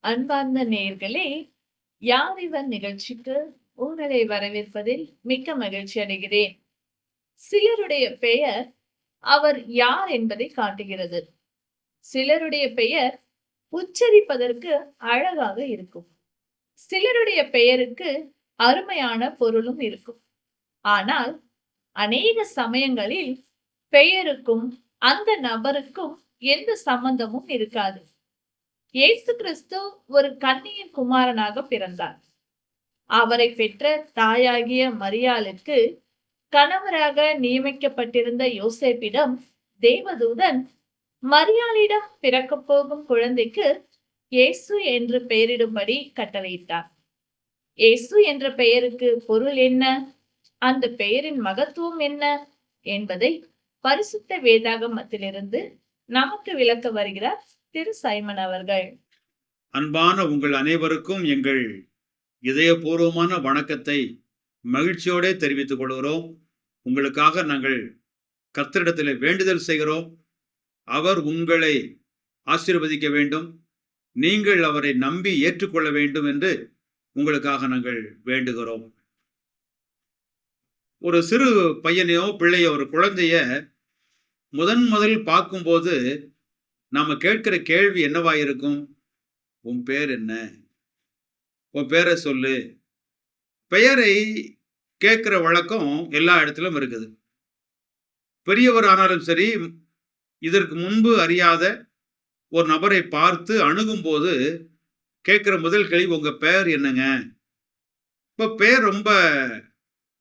அன்பார்ந்த நேயர்களே, யார் இவர் நிகழ்ச்சிக்கு உங்களை வரவேற்பதில் மிக்க மகிழ்ச்சி அடைகிறேன். சிலருடைய பெயர் அவர் யார் என்பதை காட்டுகிறது. சிலருடைய பெயர் உச்சரிப்பதற்கு அழகாக இருக்கும். சிலருடைய பெயருக்கு அருமையான பொருளும் இருக்கும். ஆனால் அநேக சமயங்களில் பெயருக்கும் அந்த நபருக்கும் எந்த சம்பந்தமும் இருக்காது. இயேசு கிறிஸ்து ஒரு கன்னியின் குமாரனாக பிறந்தார். அவரை பெற்ற தாயாகிய மரியாளுக்கு கணவராக நியமிக்கப்பட்டிருந்த யோசேப்பிடம் தேவதூதன் மரியாளிடம் பிறக்கப் போகும் குழந்தைக்கு இயேசு என்று பெயரிடும்படி கட்டளையிட்டார். இயேசு என்ற பெயருக்கு பொருள் என்ன, அந்த பெயரின் மகத்துவம் என்ன என்பதை பரிசுத்த வேதாகமத்திலிருந்து நமக்கு விளக்க வருகிறார் திரு சைமன் அவர்கள். அன்பான உங்கள் அனைவருக்கும் எங்கள் இதயபூர்வமான வணக்கத்தை மகிழ்ச்சியோட தெரிவித்துக் கொள்கிறோம். உங்களுக்காக நாங்கள் கர்த்தரிடத்தில் வேண்டுதல் செய்கிறோம். அவர் உங்களை ஆசீர்வதிக்க வேண்டும், நீங்கள் அவரை நம்பி ஏற்றுக்கொள்ள வேண்டும் என்று உங்களுக்காக நாங்கள் வேண்டுகிறோம். ஒரு சிறு பையனையோ பிள்ளையோ ஒரு குழந்தைய முதல் பார்க்கும்போது நாம கேட்கிற கேள்வி என்னவா இருக்கும்? உன் பேர் என்ன? உன் பேரை சொல்லு. பெயரை கேட்கிற வழக்கம் எல்லா இடத்திலும் இருக்குது. பெரியவர் ஆனாலும் சரி, இதற்கு முன்பு அறியாத ஒரு நபரை பார்த்து அணுகும் போது கேட்கிற முதல் கேள்வி உங்க பெயர் என்னங்க? இப்ப பெயர் ரொம்ப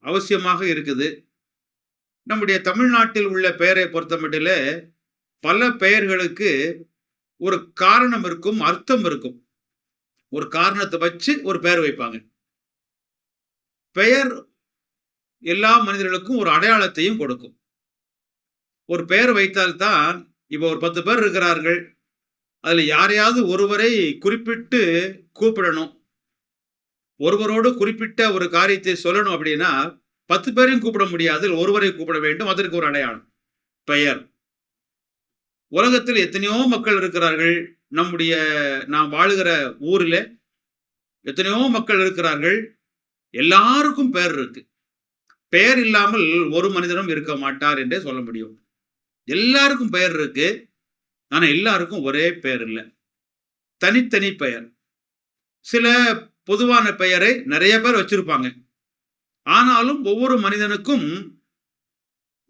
அவசியமாக இருக்குது. நம்முடைய தமிழ்நாட்டில் உள்ள பெயரை பொறுத்தமட்டில பல பெயர்களுக்கு ஒரு காரணம் இருக்கும், அர்த்தம் இருக்கும். ஒரு காரணத்தை வச்சு ஒரு பெயர் வைப்பாங்க. பெயர் எல்லா மனிதர்களுக்கும் ஒரு அடையாளத்தையும் கொடுக்கும். ஒரு பெயர் வைத்தால்தான், இப்போ ஒரு 10 பேர் இருக்கிறார்கள், அதுல யாரையாவது ஒருவரை குறிப்பிட்டு கூப்பிடணும், ஒருவரோடு குறிப்பிட்ட ஒரு காரியத்தை சொல்லணும் அப்படின்னா 10 பேரையும் கூப்பிட முடியாது, ஒருவரை கூப்பிட வேண்டும். அதற்கு ஒரு அடையாளம் பெயர். உலகத்தில் எத்தனையோ மக்கள் இருக்கிறார்கள். நாம் வாழுகிற ஊரில் எத்தனையோ மக்கள் இருக்கிறார்கள். எல்லாருக்கும் பெயர் இருக்கு. பெயர் இல்லாமல் ஒரு மனிதனும் இருக்க மாட்டார் என்றே சொல்ல முடியும். எல்லாருக்கும் பெயர் இருக்கு, ஆனா எல்லாருக்கும் ஒரே பெயர் இல்லை, தனித்தனி பெயர். சில பொதுவான பெயரை நிறைய பேர் வச்சிருப்பாங்க. ஆனாலும் ஒவ்வொரு மனிதனுக்கும்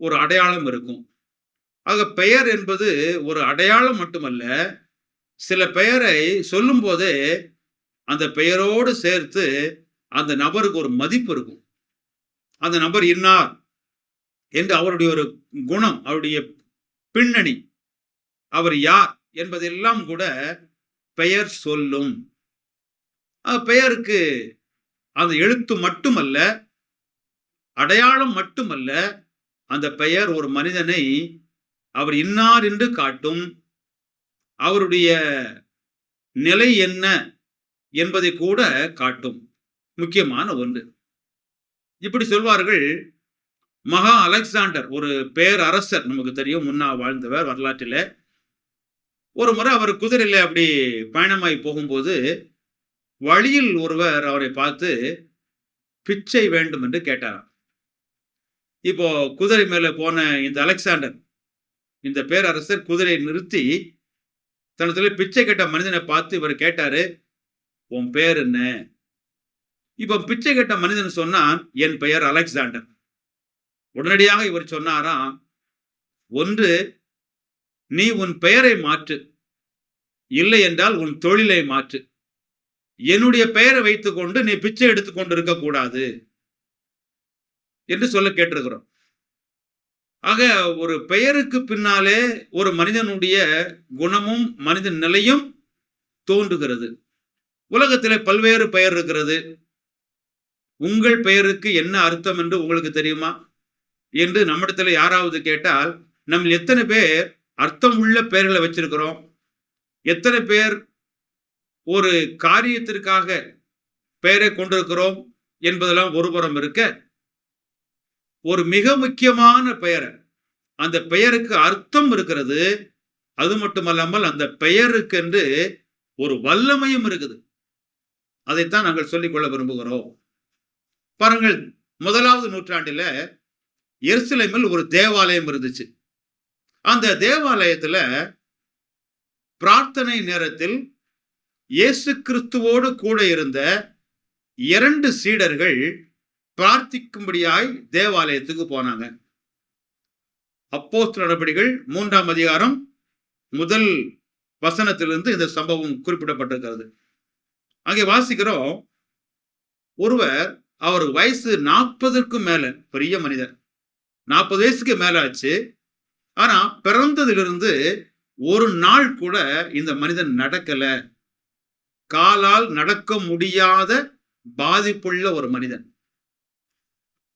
ஒரு அடையாளம் இருக்கும். ஆக பெயர் என்பது ஒரு அடையாளம் மட்டுமல்ல, சில பெயரை சொல்லும் போதே அந்த பெயரோடு சேர்த்து அந்த நபருக்கு ஒரு மதிப்பு இருக்கும். அந்த நபர் இன்னார் என்று அவருடைய ஒரு குணம், அவருடைய பின்னணி, அவர் யார் என்பதெல்லாம் கூட பெயர் சொல்லும். பெயருக்கு அந்த எழுத்து மட்டுமல்ல, அடையாளம் மட்டுமல்ல, அந்த பெயர் ஒரு மனிதனை அவர் இன்னார் என்று காட்டும். அவருடைய நிலை என்ன என்பதை கூட காட்டும். முக்கியமான ஒன்று. இப்படி சொல்வார்கள். மகா அலெக்சாண்டர் ஒரு பேரரசர், நமக்கு தெரியும், முன்னா வாழ்ந்தவர் வரலாற்றில். ஒரு முறை அவர் குதிரையில் அப்படி பயணமாய் போகும்போது வழியில் ஒருவர் அவரை பார்த்து பிச்சை வேண்டும் என்று கேட்டாராம். இப்போ குதிரை மேல போன இந்த அலெக்சாண்டர், இந்த பேரரசர் குதிரையை நிறுத்தி தனத்துல பிச்சை கேட்ட மனிதனை பார்த்து இவர் கேட்டாரு, உன் பேர் என்ன? இப்ப பிச்சை கேட்ட மனிதன் சொன்னான், என் பெயர் அலெக்சாண்டர். உடனடியாக இவர் சொன்னாராம், ஒன்று, நீ உன் பெயரை மாற்று, இல்லை என்றால் உன் தொழிலை மாற்று. என்னுடைய பெயரை வைத்துக் கொண்டு நீ பிச்சை எடுத்துக் கொண்டு இருக்க கூடாது என்று சொல்ல கேட்டிருக்கிறோம். ஆக ஒரு பெயருக்கு பின்னாலே ஒரு மனிதனுடைய குணமும் மனித நிலையும் தோன்றுகிறது. உலகத்திலே பல்வேறு பெயர் இருக்கிறது. உங்கள் பெயருக்கு என்ன அர்த்தம் என்று உங்களுக்கு தெரியுமா என்று நம்மிடத்துல யாராவது கேட்டால், நம்ம எத்தனை பேர் அர்த்தம் உள்ள பெயர்களை வச்சிருக்கிறோம்? எத்தனை பேர் ஒரு காரியத்திற்காக பெயரை கொண்டிருக்கிறோம் என்பதெல்லாம் ஒருபுறம் இருக்க, ஒரு மிக முக்கியமான பெயர், அந்த பெயருக்கு அர்த்தம் இருக்கிறது. அது மட்டுமல்லாமல் அந்த பெயருக்கென்று ஒரு வல்லமையும் இருக்குது. அதைத்தான் நாங்கள் சொல்லிக்கொள்ள விரும்புகிறோம். பாருங்கள், 1வது நூற்றாண்டில எருசலேமில் ஒரு தேவாலயம் இருந்துச்சு. அந்த தேவாலயத்துல பிரார்த்தனை நேரத்தில் இயேசு கிறிஸ்துவோடு கூட இருந்த 2 சீடர்கள் பிரார்த்திக்கும்படியாய் தேவாலயத்துக்கு போனாங்க. அப்போஸ்தலர் நடபடிகள் 3ஆம் அதிகாரம் முதல் வசனத்திலிருந்து இந்த சம்பவம் குறிப்பிடப்பட்டிருக்கிறது. அங்கே வாசிக்கிறோம், ஒருவர், அவர் வயசு 40க்கும் மேல, பெரிய மனிதர், 40 வயசுக்கு மேல ஆச்சு. ஆனா பிறந்ததிலிருந்து ஒரு நாள் கூட இந்த மனிதன் நடக்கல. காலால் நடக்க முடியாத பாதிப்புள்ள ஒரு மனிதன்.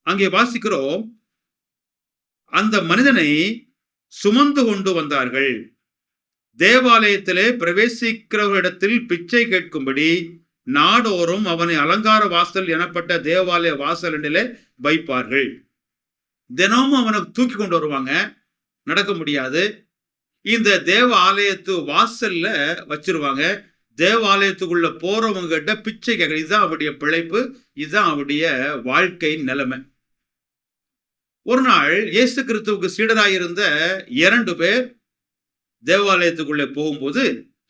அங்கே வாசிக்கிறோம், அந்த மனிதனை சுமந்து கொண்டு வந்தார்கள். தேவாலயத்திலே பிரவேசிக்கிறவரிடத்தில் பிச்சை கேட்கும்படி நாடோறும் அவனை அலங்கார வாசல் எனப்பட்ட தேவாலய வாசலிலே வைப்பார்கள். தினமும் அவனை தூக்கி கொண்டு வருவாங்க, நடக்க முடியாது. இந்த தேவ ஆலயத்து வாசல்ல வச்சிருவாங்க. தேவாலயத்துக்குள்ள போறவங்க கிட்ட பிச்சை கேட்க, இதுதான் அவருடைய பிழைப்பு, இதுதான் அவருடைய வாழ்க்கை நிலைமை. ஒரு நாள் இயேசு கிறிஸ்துவுக்கு சீடராயிருந்த 2 பேர் தேவாலயத்துக்குள்ளே போகும்போது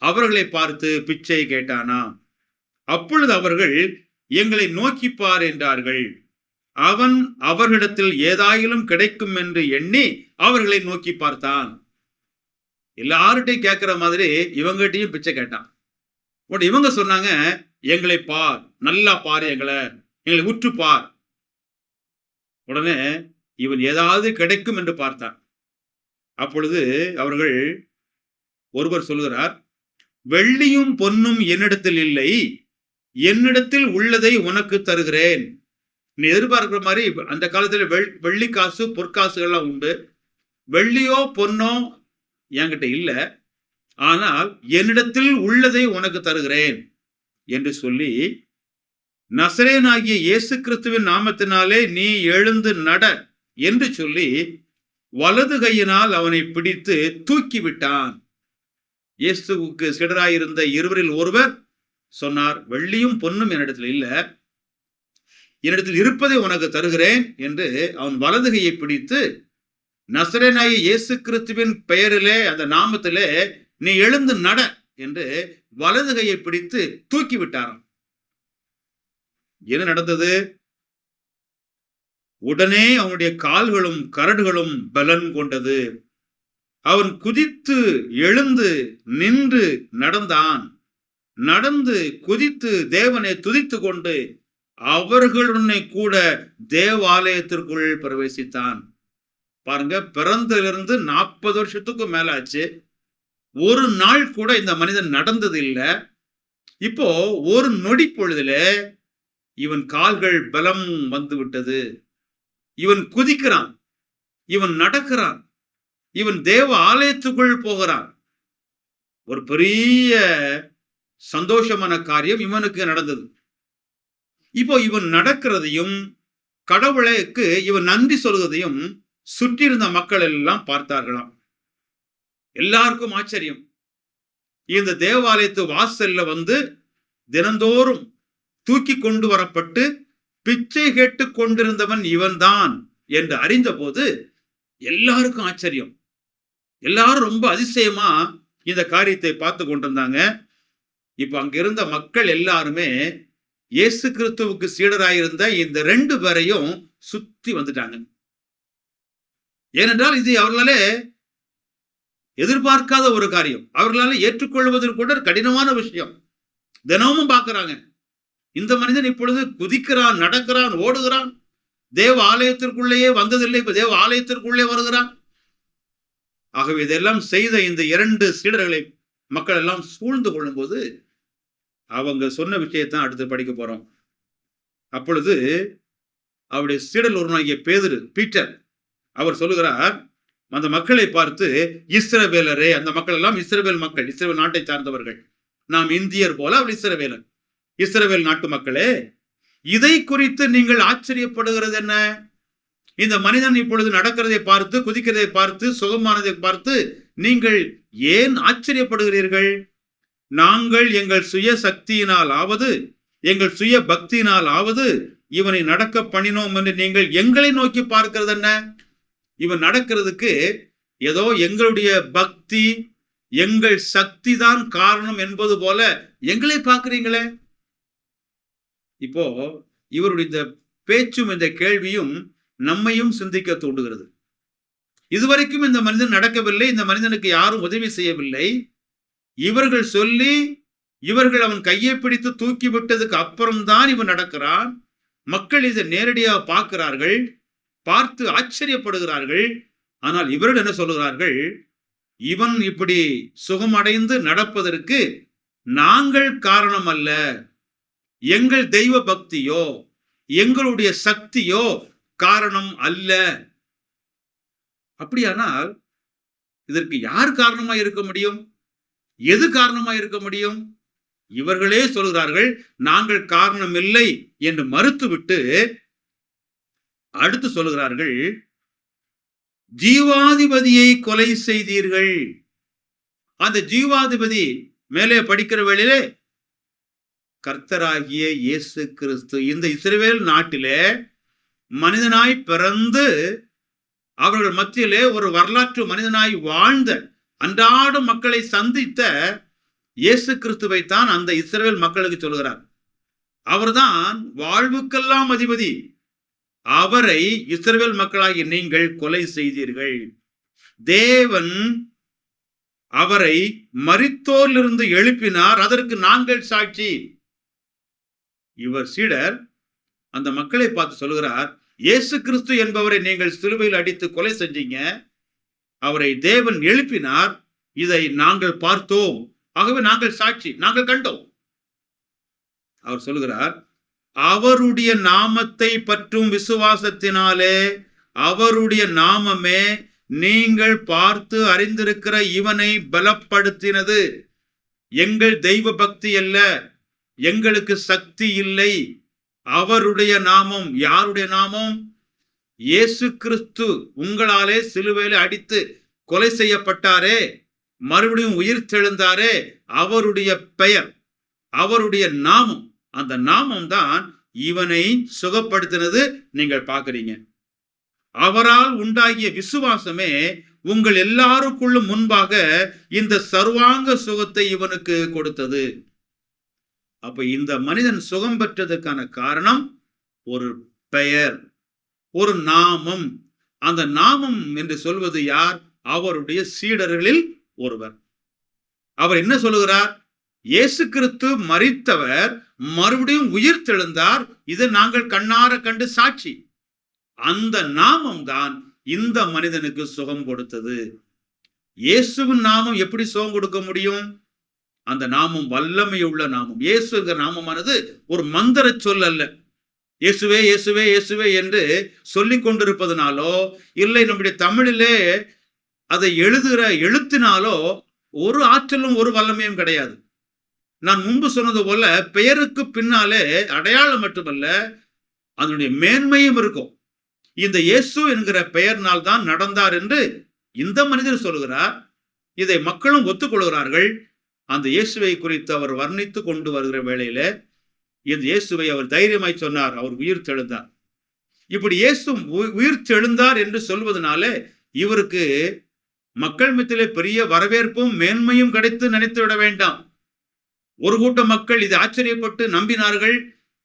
அவர்களை பார்த்து பிச்சை கேட்டானா. அப்பொழுது அவர்கள், எங்களை நோக்கிப்பார் என்றார்கள். அவன் அவர்களிடத்தில் ஏதாயிலும் கிடைக்கும் என்று எண்ணி அவர்களை நோக்கி பார்த்தான். எல்லார்ட்டையும் கேட்கிற மாதிரி இவங்ககிட்டையும் பிச்சை கேட்டான். உடனே இவங்க சொன்னாங்க, எங்களை பார், நல்லா பாரு, எங்களை உற்று பார். உடனே இவன் ஏதாவது கிடைக்கும் என்று பார்த்தான். அப்பொழுது அவர்கள், ஒருவர் சொல்கிறார், வெள்ளியும் பொன்னும் என்னிடத்தில் இல்லை, என்னிடத்தில் உள்ளதை உனக்கு தருகிறேன். நீ எதிர்பார்க்கிற மாதிரி அந்த காலத்துல வெள்ளி காசு பொற்காசுகள்லாம் உண்டு. வெள்ளியோ பொன்னோ என்கிட்ட இல்லை, ஆனால் என்னிடத்தில் உள்ளதை உனக்கு தருகிறேன் என்று சொல்லி, நசரேயனாகிய இயேசு கிறிஸ்துவின் நாமத்தினாலே நீ எழுந்து நட என்று சொல்லி வலது கையினால் அவனை பிடித்து தூக்கி விட்டான். இயேசுவுக்கு சீடராயிருந்த 2வரில் ஒருவர் சொன்னார், வெள்ளியும் பொன்னும் என்னிடத்தில் இல்லை, என்னிடத்தில் இருப்பதை உனக்கு தருகிறேன் என்று அவன் வலது கையை பிடித்து, நசரேயனாகிய இயேசு கிறிஸ்துவின் பெயரிலே, அந்த நாமத்திலே நீ எழுந்து நட என்று வலது கையை பிடித்து தூக்கி விட்டாராம். என்ன நடந்தது? உடனே அவனுடைய கால்களும் கரடுகளும் பலன் கொண்டது. அவன் குதித்து எழுந்து நின்று நடந்தான். நடந்து குதித்து தேவனை துதித்து கொண்டு அவர்களுடனே கூட தேவாலயத்திற்குள் பிரவேசித்தான். பாருங்க, பிறந்திலிருந்து 40 வருஷத்துக்கும் மேல ஆச்சு. ஒரு நாள் கூட இந்த மனிதன் நடந்தது இல்லை. இப்போ ஒரு நொடி பொழுதுல இவன் கால்கள் பலம் வந்து விட்டது. இவன் குதிக்கிறான், இவன் நடக்கிறான், இவன் தேவ ஆலயத்துக்குள் போகிறான். ஒரு பெரிய சந்தோஷமான காரியம் இவனுக்கு நடந்தது. இப்போ இவன் நடக்கிறதையும் கடவுளுக்கு இவன் நன்றி சொல்வதையும் சுற்றி இருந்த மக்கள் எல்லாம் பார்த்தார்களாம். எல்லாருக்கும் ஆச்சரியம். இந்த தேவாலயத்து வாசல்ல வந்து தினந்தோறும் தூக்கி கொண்டு வரப்பட்டு பிச்சை கேட்டு கொண்டிருந்தவன் இவன்தான் என்று அறிந்த போது எல்லாருக்கும் ஆச்சரியம். எல்லாரும் ரொம்ப அதிசயமா இந்த காரியத்தை பார்த்து கொண்டிருந்தாங்க. இப்ப அங்க இருந்த மக்கள் எல்லாருமே இயேசு கிறிஸ்துவுக்கு சீடராயிருந்த இந்த 2 பேரையும் சுத்தி வந்துட்டாங்க. ஏனென்றால் இது அவர்களாலே எதிர்பார்க்காத ஒரு காரியம். அவர்களால ஏற்றுக்கொள்வதற்கு கூட கடினமான விஷயம். தினமும் பார்க்கிறாங்க, இந்த மனிதன் இப்பொழுது குதிக்கிறான், நடக்கிறான், ஓடுகிறான், தேவ ஆலயத்திற்குள்ளேயே வந்ததில்லை, இப்ப தேவ ஆலயத்திற்குள்ளே வருகிறான். ஆகவே இதெல்லாம் செய்த இந்த 2 சீடர்களை மக்கள் எல்லாம் சூழ்ந்து கொள்ளும் போது அவங்க சொன்ன விஷயத்தான் அடுத்து படிக்க போறோம். அப்பொழுது அவருடைய சீடர் ஒருவனாகிய பேதுரு, பீட்டர், அவர் சொல்லுகிறார், அந்த மக்களை பார்த்து, இஸ்ரவேலரே, அந்த மக்கள் எல்லாம் இஸ்ரவேல் மக்கள், இஸ்ரவேல் நாட்டை சார்ந்தவர்கள், நாம் இந்தியர் போல அவர் இஸ்ரவேலர், இஸ்ரவேல் நாட்டு மக்களே, இதை குறித்து நீங்கள் ஆச்சரியப்படுகிறது என்ன? இந்த மனிதன் இப்பொழுது நடக்கிறதை பார்த்து, குதிக்கிறதை பார்த்து, சுகமானதை பார்த்து நீங்கள் ஏன் ஆச்சரியப்படுகிறீர்கள்? நாங்கள் எங்கள் சுய சக்தியினால் ஆவது எங்கள் சுய பக்தியினால் ஆவது இவனை நடக்க பண்ணினோம் என்று நீங்கள் எங்களை நோக்கி பார்க்கிறது என்ன? இவன் நடக்கிறதுக்கு ஏதோ எங்களுடைய பக்தி எங்கள் சக்தி தான் காரணம் என்பது போல எங்களை பார்க்கிறீங்களே. இப்போ இவருடைய இந்த பேச்சும் இந்த கேள்வியும் நம்மையும் சிந்திக்க தூண்டுகிறது. இதுவரைக்கும் இந்த மனிதன் நடக்கவில்லை, இந்த மனிதனுக்கு யாரும் உதவி செய்யவில்லை. இவர்கள் சொல்லி இவர்கள் அவன் கையை பிடித்து தூக்கி விட்டதுக்கு அப்புறம்தான் இவன் நடக்கிறான். மக்கள் இதை நேரடியாக பார்க்கிறார்கள், பார்த்து ஆச்சரியப்படுகிறார்கள். ஆனால் இவர்கள் என்ன சொல்லுகிறார்கள்? இவன் இப்படி சுகமடைந்து நடப்பதற்கு நாங்கள் காரணம் அல்ல, எங்கள் தெய்வ பக்தியோ எங்களுடைய சக்தியோ காரணம் அல்ல. அப்படியானால் இதற்கு யார் காரணமா இருக்க முடியும்? எது காரணமா இருக்க முடியும்? இவர்களே சொல்கிறார்கள் நாங்கள் காரணம் இல்லை என்று மறுத்துவிட்டு அடுத்து சொல்கிறார்கள், ஜீவாதிபதியை கொலை செய்தீர்கள். அந்த ஜீவாதிபதி மேலே படிக்கிற வேளையிலே கர்த்தராகிய இயேசு கிறிஸ்து இந்த இஸ்ரவேல் நாட்டிலே மனிதனாய் பிறந்து அவர்கள் மத்தியிலே ஒரு வரலாற்று மனிதனாய் வாழ்ந்த அன்றாட மக்களை சந்தித்த இயேசு கிறிஸ்துவை தான் அந்த இஸ்ரவேல் மக்களுக்கு சொல்கிறார். அவர்தான் வாழ்வுக்கெல்லாம் அதிபதி. அவரை இஸ்ரவேல் மக்களாகிய நீங்கள் கொலை செய்தீர்கள். தேவன் அவரை மரித்தோரிலிருந்து எழுப்பினார், அதற்கு நாங்கள் சாட்சி. இவர் சீடர் அந்த மக்களை பார்த்து சொல்கிறார், இயேசு கிறிஸ்து என்பவரை நீங்கள் சிலுவையில் அடித்து கொலை செஞ்சீங்க, அவரை தேவன் எழுப்பினார், இதை நாங்கள் பார்த்தோம், ஆகவே நாங்கள் சாட்சி, நாங்கள் கண்டோம். அவர் சொல்கிறார், அவருடைய நாமத்தை பற்றும் விசுவாசத்தினாலே அவருடைய நாமமே நீங்கள் பார்த்து அறிந்திருக்கிற இவனை பலப்படுத்தினது. எங்கள் தெய்வ பக்தி அல்ல, எங்களுக்கு சக்தி இல்லை, அவருடைய நாமம். யாருடைய நாமம்? இயேசு கிறிஸ்து உங்களாலே சிலுவையில அடித்து கொலை செய்யப்பட்டாரே, மறுபடியும் உயிர் தெழுந்தாரே, அவருடைய பெயர், அவருடைய நாமம். அந்த நாமம் தான் இவனை சுகப்படுத்தினது. நீங்கள் பார்க்கிறீங்க. அவரால் உண்டாகிய விசுவாசமே உங்கள் எல்லாருக்குள்ளும் முன்பாக இந்த சர்வாங்க சுகத்தை இவனுக்கு கொடுத்தது. அப்ப இந்த மனிதன் சுகம் பெற்றதற்கான காரணம் ஒரு பெயர், ஒரு நாமம். அந்த நாமம் என்று சொல்வது யார்? அவருடைய சீடர்களில் ஒருவர். அவர் என்ன சொல்லுகிறார்? இயேசு கிறிஸ்து மரித்தவர், மறுபடியும் உயிர் தெழுந்தார், இதை நாங்கள் கண்ணார கண்டு சாட்சி. அந்த நாமம் தான் இந்த மனிதனுக்கு சுகம் கொடுத்தது. இயேசுவின் நாமம் எப்படி சுகம் கொடுக்க முடியும்? அந்த நாமம் வல்லமையுள்ள நாமம். இயேசுங்கிற நாமமானது ஒரு மந்திர சொல் அல்ல. இயேசுவே இயேசுவே இயேசுவே என்று சொல்லிக் கொண்டிருப்பதனாலோ இல்லை நம்முடைய தமிழிலே அதை எழுதுகிற எழுத்தினாலோ ஒரு ஆற்றலும் ஒரு வல்லமையும் கிடையாது. நான் முன்பு சொன்னது போல பெயருக்கு பின்னாலே அடையாளம் மட்டுமல்ல, அதனுடைய மேன்மையும் இருக்கும். இந்த இயேசு என்கிற பெயர்னால் தான் நடந்தார் என்று இந்த மனிதர் சொல்கிறார். இதை மக்களும் ஒத்துக்கொள்கிறார்கள். அந்த இயேசுவை குறித்து அவர் வர்ணித்து கொண்டு வருகிற வேளையில இந்த இயேசுவை அவர் தைரியமாய் சொன்னார், அவர் உயிர் தெழுந்தார். இப்படி இயேசு உயிர் தெழுந்தார் என்று சொல்வதனால இவருக்கு மக்கள் மத்தியிலே பெரிய வரவேற்பும் மேன்மையும் கிடைத்து நினைத்து விட வேண்டாம். ஒரு கூட்ட மக்கள் இதை ஆச்சரியப்பட்டு நம்பினார்கள்.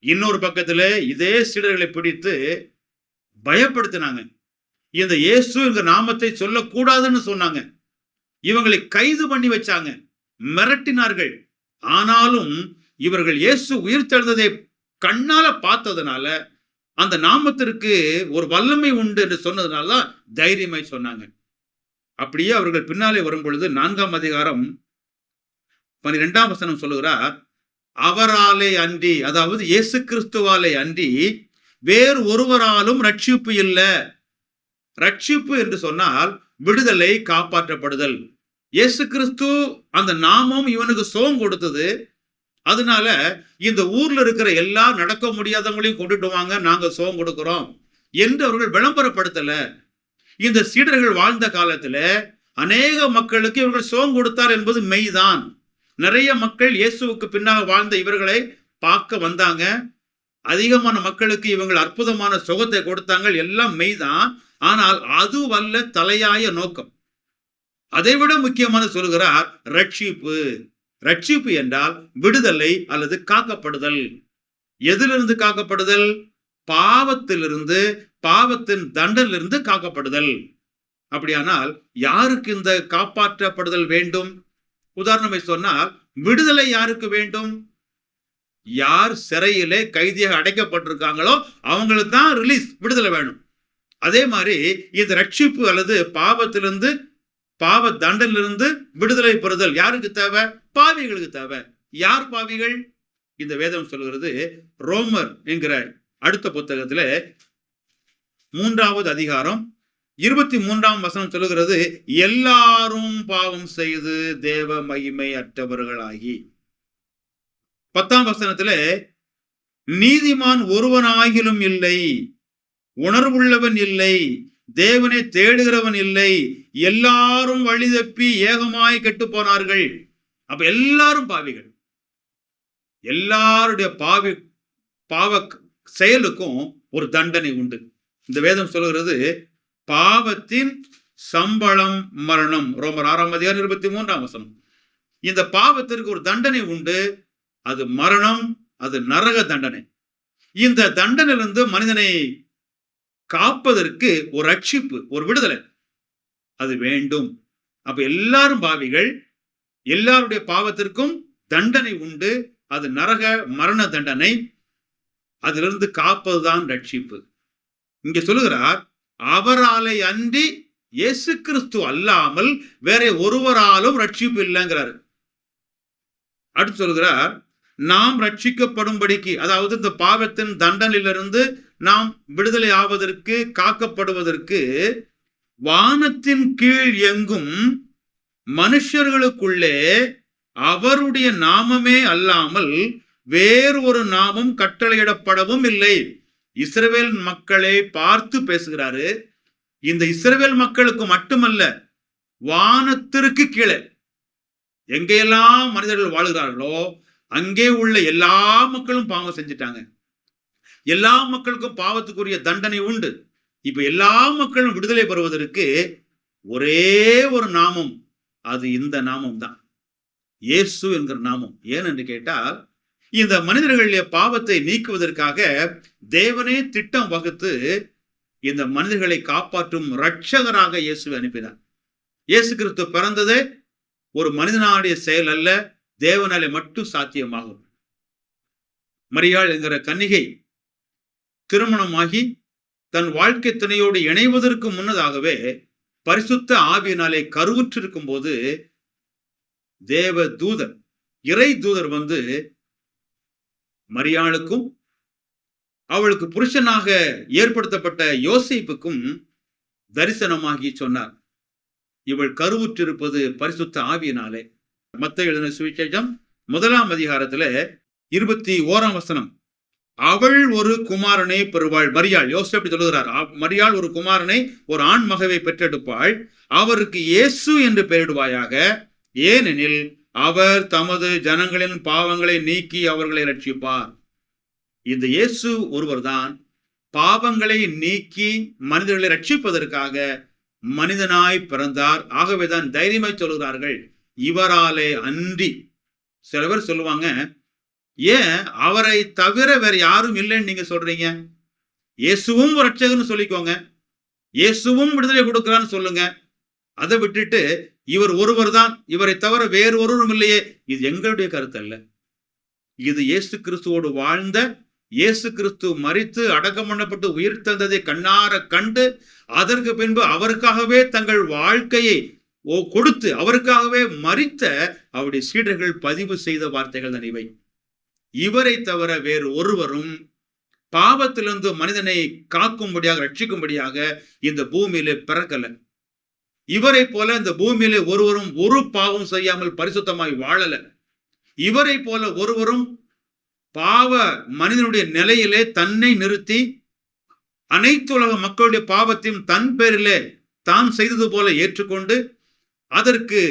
இன்னொரு பக்கத்துல இதே சீடர்களை பிடித்து பயப்படுத்தினாங்க. இந்த இயேசு என்ற நாமத்தை சொல்லக்கூடாதுன்னு சொன்னாங்க. இவங்களை கைது பண்ணி வச்சாங்க, மிரட்டினார்கள். ஆனாலும் இவர்கள் இயேசு உயிர் தெழுந்ததை கண்ணால பார்த்ததுனால அந்த நாமத்திற்கு ஒரு வல்லமை உண்டு என்று சொன்னதுனால தான் தைரியமாய் சொன்னாங்க. அப்படியே அவர்கள் பின்னாலே வரும் பொழுது 4ஆம் அதிகாரம் 12ஆம் வசனம் சொல்லுகிறார், அவராலே அன்றி, அதாவது இயேசு கிறிஸ்துவாலே அன்றி வேறு ஒருவராலும் ரட்சிப்பு இல்லை. ரட்சிப்பு என்று சொன்னால் விடுதலை, காப்பாற்றப்படுதல். இயேசு கிறிஸ்து அந்த நாமம் இவனுக்கு சுகம் கொடுத்தது. அதனால இந்த ஊர்ல இருக்கிற எல்லா நடக்க முடியாதவங்களையும் கொண்டுட்டு வாங்க, நாங்க சுகம் கொடுக்கிறோம் என்று அவர்கள் விளம்பரப்படுத்தல. இந்த சீடர்கள் வாழ்ந்த காலத்துல அநேக மக்களுக்கு இவர்கள் சுகம் கொடுத்தார் என்பது மெய்தான். நிறைய மக்கள் இயேசுவுக்கு பின்னாக வாழ்ந்த இவர்களை பார்க்க வந்தாங்க. அதிகமான மக்களுக்கு இவங்கள் அற்புதமான சுகத்தை கொடுத்தாங்க. எல்லாம் மெய்தான். ஆனால் அதுவல்ல தலையாய நோக்கம். அதைவிட முக்கியமான சொல்கிறார் ரட்சிப்பு. ரட்சிப்பு என்றால் விடுதலை அல்லது காக்கப்படுதல். எதிலிருந்து காக்கப்படுதல்? பாவத்திலிருந்து, பாவத்தின் தண்டனிலிருந்து காக்கப்படுதல். அப்படியானால் யாருக்கு இந்த காப்பாற்றப்படுதல் வேண்டும்? உதாரணமை சொன்னால் விடுதலை யாருக்கு வேண்டும்? யார் சிறையிலே கைதியாக அடைக்கப்பட்டிருக்காங்களோ அவங்களுக்கு தான் ரிலீஸ், விடுதலை வேணும். அதே மாதிரி இந்த ரட்சிப்பு அல்லது பாவத்திலிருந்து, பாவ தண்டனிலிருந்து விடுதலை பெறுதல் யாருக்கு தேவை? பாவிகளுக்கு தேவை. யார் பாவிகள்? இந்த வேதம் சொல்கிறது ரோமர் என்கிற அடுத்த புத்தகத்துல 3வது அதிகாரம் 23ஆம் வசனம் சொல்லுகிறது, எல்லாரும் பாவம் செய்து தேவ மகிமை அற்றவர்களாகி. 10ஆம் வசனத்துல நீதிமான் ஒருவனாகிலும் இல்லை, உணர்வுள்ளவன் இல்லை, தேவனை தேடுகிறவன் இல்லை, எல்லாரும் வழி தப்பி ஏகமாய் கெட்டு போனார்கள். அப்ப எல்லாரும் பாவிகள். எல்லாருடைய பாவ செயலுக்கும் ஒரு தண்டனை உண்டு. இந்த வேதம் சொல்கிறது பாவத்தின் சம்பளம் மரணம். ரோமர் 6ஆம் அதிகாரம் 23ஆம் வசனம். இந்த பாவத்திற்கு ஒரு தண்டனை உண்டு. அது மரணம், அது நரக தண்டனை. இந்த தண்டனையிலிருந்து மனிதனை காப்பதற்கு ஒரு ரட்சிப்பு, ஒரு விடுதலை அது வேண்டும். அப்ப எல்லாரும் பாவிகள், எல்லாருடைய பாவத்திற்கும் தண்டனை உண்டு. அது நரக மரண தண்டனை. அதிலிருந்து காப்பதுதான் ரட்சிப்பு. இங்க சொல்லுகிறார், அவராலே அன்றி இயேசு கிறிஸ்து அல்லாமல் வேற ஒருவராலும் ரட்சிப்பு இல்லைங்கிறார். அடுத்து சொல்கிறார், நாம் ரட்சிக்கப்படும்படிக்கு, அதாவது இந்த பாவத்தின் தண்டனையிலிருந்து நாம் விடுதலை ஆவதற்கு, காக்கப்படுவதற்கு வானத்தின் கீழ் எங்கும் மனுஷர்களுக்குள்ளே அவருடைய நாமமே அல்லாமல் வேறு ஒரு நாமம் கட்டளையிடப்படவும் இல்லை. இஸ்ரவேல் மக்களை பார்த்து பேசுகிறாரு. இந்த இஸ்ரவேல் மக்களுக்கு மட்டுமல்ல, வானத்திற்கு கீழே எங்கெல்லாம் மனிதர்கள் வாழ்கிறார்களோ அங்கே உள்ள எல்லா மக்களும் பாவம் செஞ்சிட்டாங்க. எல்லா மக்களுக்கும் பாவத்துக்குரிய தண்டனை உண்டு. இப்ப எல்லா மக்களும் விடுதலை பெறுவதற்கு ஒரே ஒரு நாமம், அது இந்த நாமம் தான், இயேசு என்கிற நாமம். ஏன் என்று கேட்டால், இந்த மனிதர்களுடைய பாவத்தை நீக்குவதற்காக தேவனே திட்டம் வகுத்து இந்த மனிதர்களை காப்பாற்றும் இரட்சகராக இயேசுவை அனுப்பினார். இயேசு கிறிஸ்து பிறந்ததே ஒரு மனிதனுடைய செயல் அல்ல, தேவனாலே மட்டும் சாத்தியமாகும். மரியாள் என்கிற கன்னிகை திருமணமாகி தன் வாழ்க்கை துணையோடு இணைவதற்கு முன்னதாகவே பரிசுத்த ஆவியினாலே கருவுற்றிருக்கும் போது தேவ தூதர், இறை தூதர் வந்து மரியாளுக்கும் அவளுக்கு புருஷனாக ஏற்படுத்தப்பட்ட யோசேப்புக்கும் தரிசனமாகி சொன்னார், இவள் கருவுற்றிருப்பது பரிசுத்த ஆவியினாலே. மத்தேயு எழுதின சுவிசேஷம் 1ஆம் அதிகாரத்துல 21ஆம் வசனம், அவள் ஒரு குமாரனை பெறுவாள். மரியாள், யோசேப்பு சொல்லுகிறார், மரியாள் ஒரு குமாரனை, ஒரு ஆண் மகவை பெற்றெடுப்பாள், அவருக்கு இயேசு என்று பெயரிடுவாயாக, ஏனெனில் அவர் தமது ஜனங்களின் பாவங்களை நீக்கி அவர்களை ரட்சிப்பார். இந்த இயேசு ஒருவர்தான் பாவங்களை நீக்கி மனிதர்களை ரட்சிப்பதற்காக மனிதனாய் பிறந்தார். ஆகவேதான் தைரியமாய் சொல்கிறார்கள், இவராலே அன்றி. சில பேர் சொல்லுவாங்க, ஏன் அவரை தவிர வேற யாரும் இல்லைன்னு நீங்க சொல்றீங்க? இயேசுவும் ரட்சகர்னு சொல்லிக்கோங்க, இயேசுவும் விடுதலை கொடுக்கிறான்னு சொல்லுங்க. அதை விட்டுட்டு இவர் ஒருவர் தான், இவரை தவிர வேறு ஒருவரும் இல்லையே, இது எங்களுடைய கருத்து அல்ல. இது இயேசு கிறிஸ்துவோடு வாழ்ந்த, இயேசு கிறிஸ்து மரித்து அடக்கம் பண்ணப்பட்டு உயிர் தந்ததை கண்ணார கண்டு அதற்கு பின்பு அவருக்காகவே தங்கள் வாழ்க்கையை கொடுத்து அவருக்காகவே மரித்த அவருடைய சீடர்கள் பதிவு செய்த வார்த்தைகள் தான் இவை. இவரை தவிர வேறு ஒருவரும் பாவத்திலிருந்து மனிதனை காக்கும்படியாக, ரட்சிக்கும்படியாக இந்த பூமியிலே பிறக்கல. இவரை போல இந்த பூமியிலே ஒருவரும் ஒரு பாவம் செய்யாமல் பரிசுத்தமாய் வாழல. இவரை போல ஒருவரும் பாவ மனிதனுடைய நிலையிலே தன்னை நிறுத்தி அனைத்து உலக மக்களுடைய பாவத்தையும் தன் பேரிலே தான் செய்தது போல ஏற்றுக்கொண்டு அதற்கு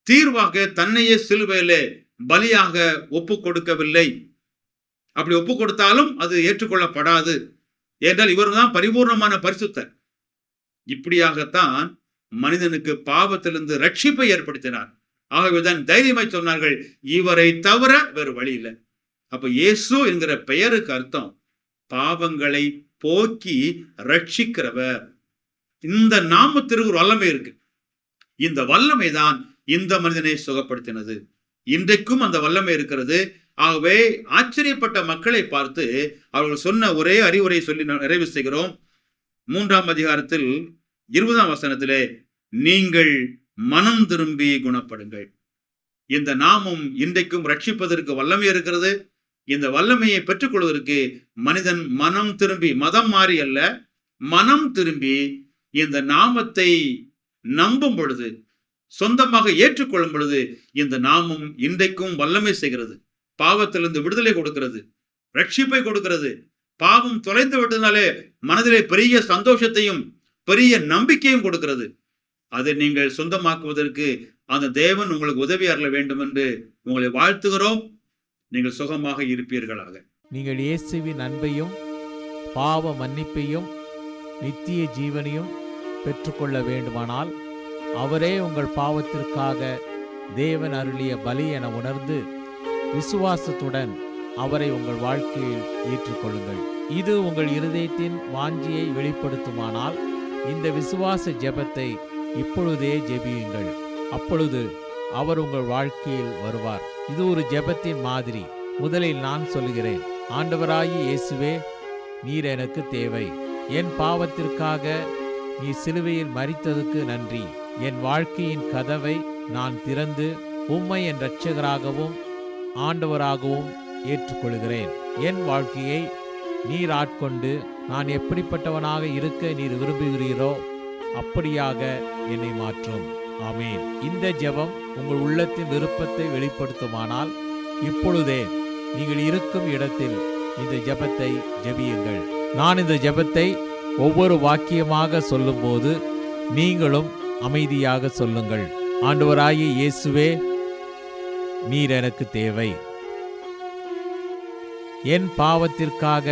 தீர்வாக தன்னையே சிலுவையிலே பலியாக ஒப்பு கொடுக்கவில்லை. அப்படி ஒப்பு கொடுத்தாலும் அது ஏற்றுக்கொள்ளப்படாது. ஏனென்றால் இவர்தான் பரிபூர்ணமான பரிசுத்தர். இப்படியாகத்தான் மனிதனுக்கு பாவத்திலிருந்து ரட்சிப்பை ஏற்படுத்தினார். ஆகவேதான் தைரியமாய் சொன்னார்கள், இவரை தவிர வேறு வழி இல்லை. அப்ப இயேசு என்கிற பெயருக்கு அர்த்தம் பாவங்களை போக்கி ரட்சிக்கிறவர். இந்த நாமத்திற்கு ஒரு வல்லமை இருக்கு. இந்த வல்லமை தான் இந்த மனிதனை சுகப்படுத்தினது. இன்றைக்கும் அந்த வல்லமை இருக்கிறது. ஆகவே ஆச்சரியப்பட்ட மக்களை பார்த்து அவர்கள் சொன்ன ஒரே அறிவுரை சொல்லி நிறைவு செய்கிறோம். 3ஆம் அதிகாரத்தில் 20ஆம் வசனத்திலே, நீங்கள் மனம் திரும்பி குணப்படுங்கள். இந்த நாமம் இன்றைக்கும் ரட்சிப்பதற்கு வல்லமை இருக்கிறது. இந்த வல்லமையை பெற்றுக்கொள்வதற்கு மனிதன் மனம் திரும்பி, மதம் மாறி அல்ல, மனம் திரும்பி இந்த நாமத்தை நம்பும் பொழுது, சொந்தமாக ஏற்றுக்கொள்ளும் பொழுது இந்த நாமம் இன்றைக்கும் வல்லமை செய்கிறது. பாவத்திலிருந்து விடுதலை கொடுக்கிறது, ரட்சிப்பை கொடுக்கிறது. பாவம் தொலைந்து விட்டதுனாலே மனதிலே பெரிய சந்தோஷத்தையும் பெரிய நம்பிக்கையும் கொடுக்கிறது. அதை நீங்கள் சொந்தமாக்குவதற்கு அந்த தேவன் உங்களுக்கு உதவி அருள வேண்டும் என்று உங்களை வாழ்த்துகிறோம். நீங்கள் சுகமாக இருப்பீர்களாக. நீங்கள் இயேசுவின் அன்பையும் பாவ மன்னிப்பையும் நித்திய ஜீவனையும் பெற்றுக்கொள்ள வேண்டுமானால் அவரே உங்கள் பாவத்திற்காக தேவன் அருளிய பலி என உணர்ந்து விசுவாசத்துடன் அவரை உங்கள் வாழ்க்கையில் ஏற்றுக்கொள்ளுங்கள். இது உங்கள் இருதயத்தின் வாஞ்சியை வெளிப்படுத்துமானால் இந்த விசுவாச ஜெபத்தை இப்பொழுதே ஜெபியுங்கள். அப்பொழுது அவர் உங்கள் வாழ்க்கையில் வருவார். இது ஒரு ஜெபத்தின் மாதிரி. முதலில் நான் சொல்லுகிறேன், ஆண்டவராகிய இயேசுவே, நீர் எனக்கு தேவை. என் பாவத்திற்காக நீ சிலுவையில் மரித்ததுக்கு நன்றி. என் வாழ்க்கையின் கதவை நான் திறந்து உம்மை என் இரட்சகராகவும் ஆண்டவராகவும் ஏற்றுக்கொள்கிறேன். என் வாழ்க்கையை நீர் ஆட்கொண்டு நான் எப்படிப்பட்டவனாக இருக்க நீர் விரும்புகிறீரோ அப்படியாக என்னை மாற்றும். ஆமேன். இந்த ஜெபம் உங்கள் உள்ளத்தின் விருப்பத்தை வெளிப்படுத்துமானால் இப்பொழுதே நீங்கள் இருக்கும் இடத்தில் இந்த ஜெபத்தை ஜெபியுங்கள். நான் இந்த ஜெபத்தை ஒவ்வொரு வாக்கியமாக சொல்லும்போது நீங்களும் அமைதியாக சொல்லுங்கள். ஆண்டவராகிய இயேசுவே, நீர் எனக்கு தேவை. என் பாவத்திற்காக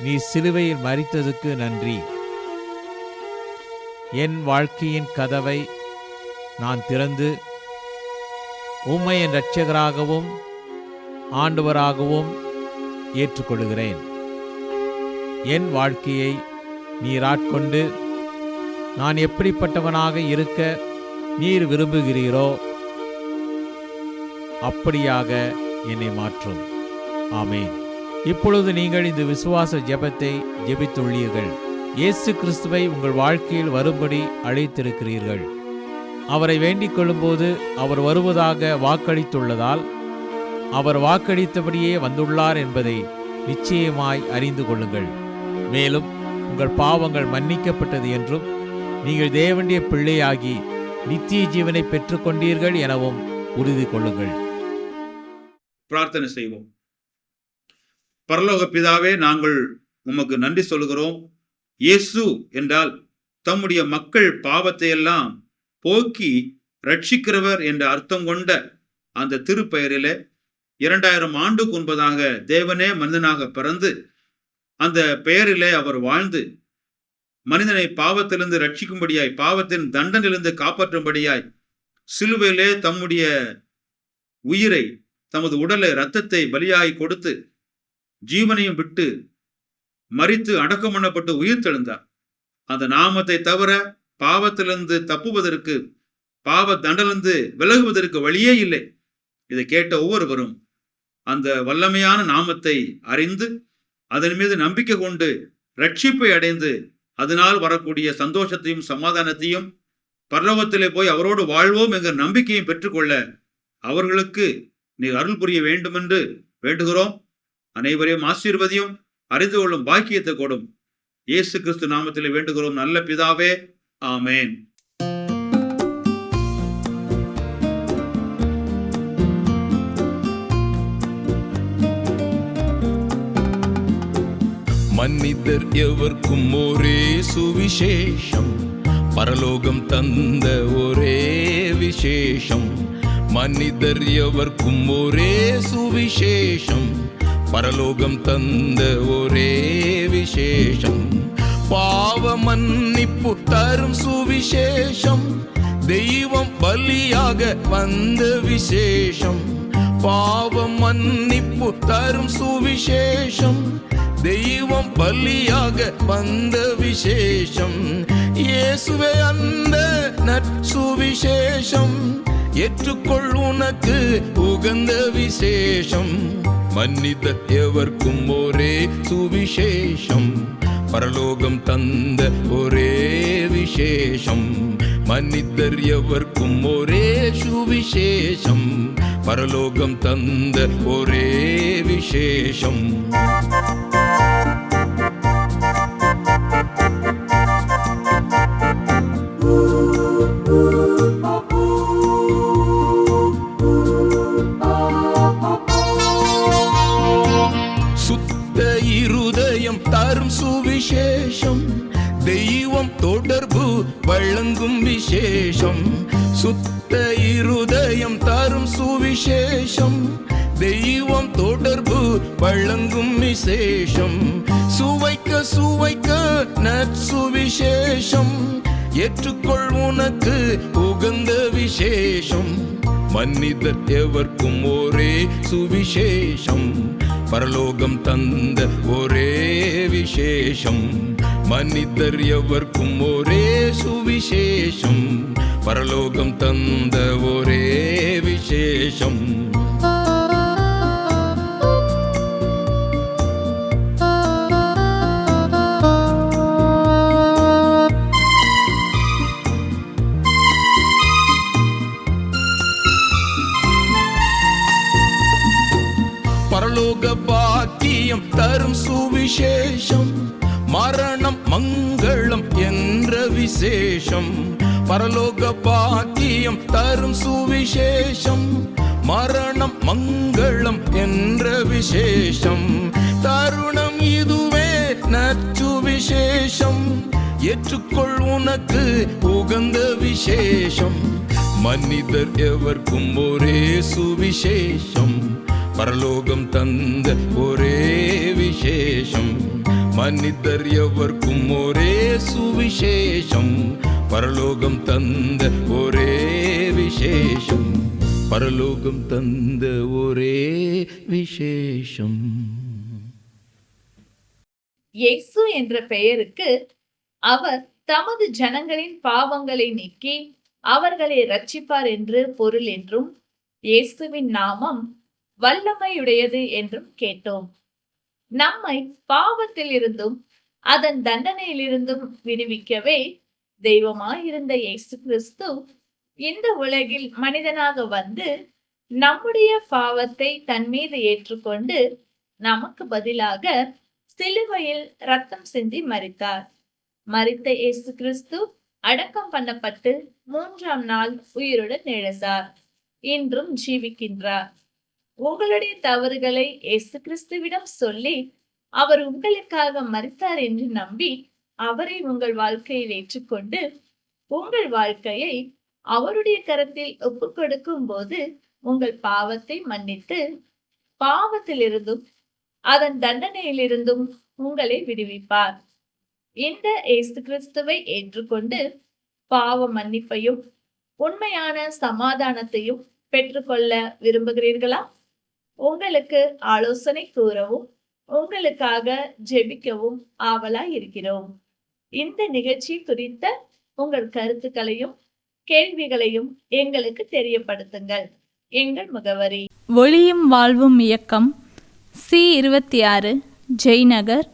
நீ சிலுவையில் மரித்ததுக்கு நன்றி. என் வாழ்க்கையின் கதவை நான் திறந்து உம்மை என் இரட்சகராகவும் ஆண்டவராகவும் ஏற்றுக்கொள்கிறேன். என் வாழ்க்கையை நீர் ஆட்கொண்டு நான் எப்படிப்பட்டவனாக இருக்க நீர் விரும்புகிறீரோ அப்படியாக என்னை மாற்றும். ஆமேன். இப்பொழுது நீங்கள் இந்த விசுவாச ஜெபத்தை ஜெபித்துள்ளீர்கள். இயேசு கிறிஸ்துவை உங்கள் வாழ்க்கையில் வரும்படி அழைத்திருக்கிறீர்கள். அவரை வேண்டிக் கொள்ளும்போது அவர் வருவதாக வாக்களித்துள்ளதால் அவர் வாக்களித்தபடியே வந்துள்ளார் என்பதை நிச்சயமாய் அறிந்து கொள்ளுங்கள். மேலும் உங்கள் பாவங்கள் மன்னிக்கப்பட்டது என்றும் நீங்கள் தேவனுடைய பிள்ளையாகி நித்திய ஜீவனை பெற்றுக்கொண்டீர்கள் எனவும் உறுதி கொள்ளுங்கள். பிரார்த்தனை செய்வோம். பரலோக பிதாவே, நாங்கள் உமக்கு நன்றி சொல்கிறோம். இயேசு என்றால் தம்முடைய மக்கள் பாவத்தை எல்லாம் போக்கி ரட்சிக்கிறவர் என்ற அர்த்தம் கொண்ட அந்த திருப்பெயரிலே 2000 ஆண்டுக்கு முன்பதாக தேவனே மனிதனாக பிறந்து அந்த பெயரிலே அவர் வாழ்ந்து மனிதனை பாவத்திலிருந்து ரட்சிக்கும்படியாய், பாவத்தின் தண்டனிலிருந்து காப்பாற்றும்படியாய் சிலுவையிலே தம்முடைய உயிரை, தமது உடலை, இரத்தத்தை பலியாய் கொடுத்து ஜீவனையும் விட்டு மரித்து அடக்கம் பண்ணப்பட்டு உயிர் தெழுந்தார். அந்த நாமத்தை தவிர பாவத்திலிருந்து தப்புவதற்கு, பாவ தண்டனிலிருந்து விலகுவதற்கு வழியே இல்லை. இதை கேட்ட ஒவ்வொருவரும் அந்த வல்லமையான நாமத்தை அறிந்து அதன் மீது நம்பிக்கை கொண்டு ரட்சிப்பை அடைந்து அதனால் வரக்கூடிய சந்தோஷத்தையும் சமாதானத்தையும் பரலோகத்திலே போய் அவரோடு வாழ்வோம் என்கிற நம்பிக்கையும் பெற்றுக்கொள்ள அவர்களுக்கு நீர் அருள் புரிய வேண்டும் என்று வேண்டுகிறோம். அனைவரையும் ஆசீர்வதியும், அறிந்து கொள்ளும் பாக்கியத்தை கொடும். இயேசு கிறிஸ்து நாமத்திலே வேண்டுகிறோம் நல்ல பிதாவே. ஆமேன். மனிதர் எவர்க்கும் ஒரே சுவிசேஷம், பரலோகம் தந்த ஒரே விசேஷம், மனிதர் எவர்க்கும் ஒரே சுவிசேஷம். பரலோகம் தந்த ஒரே விசேஷம், பாவ மன்னிப்பு தரும் சுவிசேஷம். தெய்வம் பலியாக வந்த விசேஷம், பாவ மன்னிப்பு தரும் சுவிசேஷம். தெய்வம் பலியாக வந்த விசேஷம். இயேசுவே அந்த நற்சுவிசேஷம், ஏற்றுக்கொள் உனக்கு உகந்த விசேஷம். மனிதர் எவர்க்கும் ஒரே சுவிசேஷம், பரலோகம் தந்த ஒரே விசேஷம். மனிதர் எவர்க்கும் ஒரே சுவிசேஷம், பரலோகம் தந்த ஒரே விசேஷம். சுத்த இருதயம் தரும் சுவிசேஷம், தெய்வம் தொடர்பு வழங்கும் விசேஷம். சுத்த இருதயம் தரும் சுவிசேஷம், தெய்வம் தொடர்பு வழங்கும் விசேஷம். சுவைக்க சுவைக்க நற்சுவிசேஷம், ஏற்றுக்கொள் உனக்கு உகந்த விசேஷம். மனிதர் எவர்க்கும் ஒரே சுவிசேஷம், பரலோகம் தந்த ஒரே விசேஷம். மனிதர் எவர்க்கும் ஒரே சுவிசேஷம், பரலோகம் தந்த ஒரே விசேஷம். பரலோக பாக்கியம் தரும் சுவிசேஷம், மரணம் மங்களம் என்ற விசேஷம். பரலோக பாக்கியம் தரும் சுவிசேஷம், மரணம் மங்களம் என்ற விசேஷம். தருணம் இதுவே நற்சுவிசேஷம், ஏற்றுக்கொள் உனக்கு உகந்த விசேஷம். மனிதர் எவர்க்கும் ஒரே சுவிசேஷம், பரலோகம் தந்த ஒரே விசேஷம். மனிதர் எவர்க்கும் ஒரே சுவிசேஷம், பரலோகம் தந்த ஒரே விசேஷம். பரலோகம் தந்த ஒரே விசேஷம். இயேசு என்ற பெயருக்கு அவர் தமது ஜனங்களின் பாவங்களை நீக்கி அவர்களை ரட்சிப்பார் என்று பொருள் என்றும், இயேசுவின் நாமம் வல்லமையுடையது என்றும் கேட்டோம். நம்மை பாவத்தில் இருந்தும் அதன் தண்டனையிலிருந்தும் விடுவிக்கவே தெய்வமாயிருந்த இயேசு கிறிஸ்து இந்த உலகில் மனிதனாக வந்து நம்முடைய பாவத்தை தன் மீது ஏற்றுக்கொண்டு நமக்கு பதிலாக சிலுவையில் ரத்தம் சிந்தி மரித்தார். மரித்த இயேசு கிறிஸ்து அடக்கம் பண்ணப்பட்டு 3ஆம் நாள் உயிருடன் எழுந்தார். இன்றும் ஜீவிக்கின்றார். உங்களுடைய தவறுகளை இயேசு கிறிஸ்துவிடம் சொல்லி அவர் உங்களுக்காக மரித்தார் என்று நம்பி அவரை உங்கள் வாழ்க்கையில் ஏற்றுக்கொண்டு உங்கள் வாழ்க்கையை அவருடைய கரத்தில் ஒப்புக் கொடுக்கும் போது உங்கள் பாவத்தை மன்னித்து பாவத்திலிருந்தும் அதன் தண்டனையிலிருந்தும் உங்களை விடுவிப்பார். இந்த இயேசு கிறிஸ்துவை ஏற்றுக்கொண்டு பாவ மன்னிப்பையும் உண்மையான சமாதானத்தையும் பெற்றுக்கொள்ள விரும்புகிறீர்களா? உங்களுக்கு ஆலோசனை கூறவும் உங்களுக்காக ஜெபிக்கவும் ஆவலாய் இருக்கிறோம். இந்த நிகழ்ச்சி குறித்த உங்கள் கருத்துக்களையும் கேள்விகளையும் எங்களுக்கு தெரியப்படுத்துங்கள். எங்கள் முகவரி: ஒளியும் வாழ்வும் இயக்கம், C26, ஜெய்நகர்,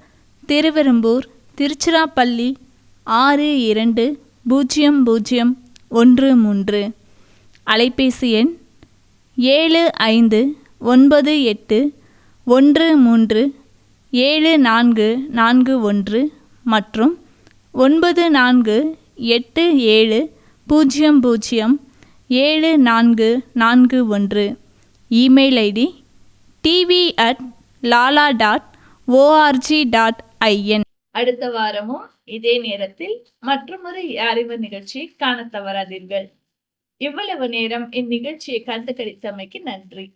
திருவெரும்பூர், திருச்சிராப்பள்ளி 620013. அலைபேசி எண் 7598137441 மற்றும் 9487007441. Email ID tv@lala.org.in. அடுத்த வாரமும் இதே நேரத்தில் மற்றொரு அறிவு நிகழ்ச்சி காண தவறாதீர்கள். இவ்வளவு நேரம் இந்நிகழ்ச்சியை கண்டுகளித்தமைக்கு நன்றி.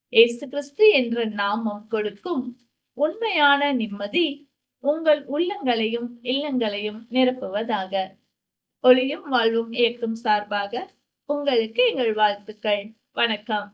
இயேசு கிறிஸ்து என்ற நாமம் கொடுக்கும் உண்மையான நிம்மதி உங்கள் உள்ளங்களையும் இல்லங்களையும் நிரப்புவதாக. ஒளியும் வாழ்வும் இயக்கம் சார்பாக உங்களுக்கு எங்கள் வாழ்த்துக்கள். வணக்கம்.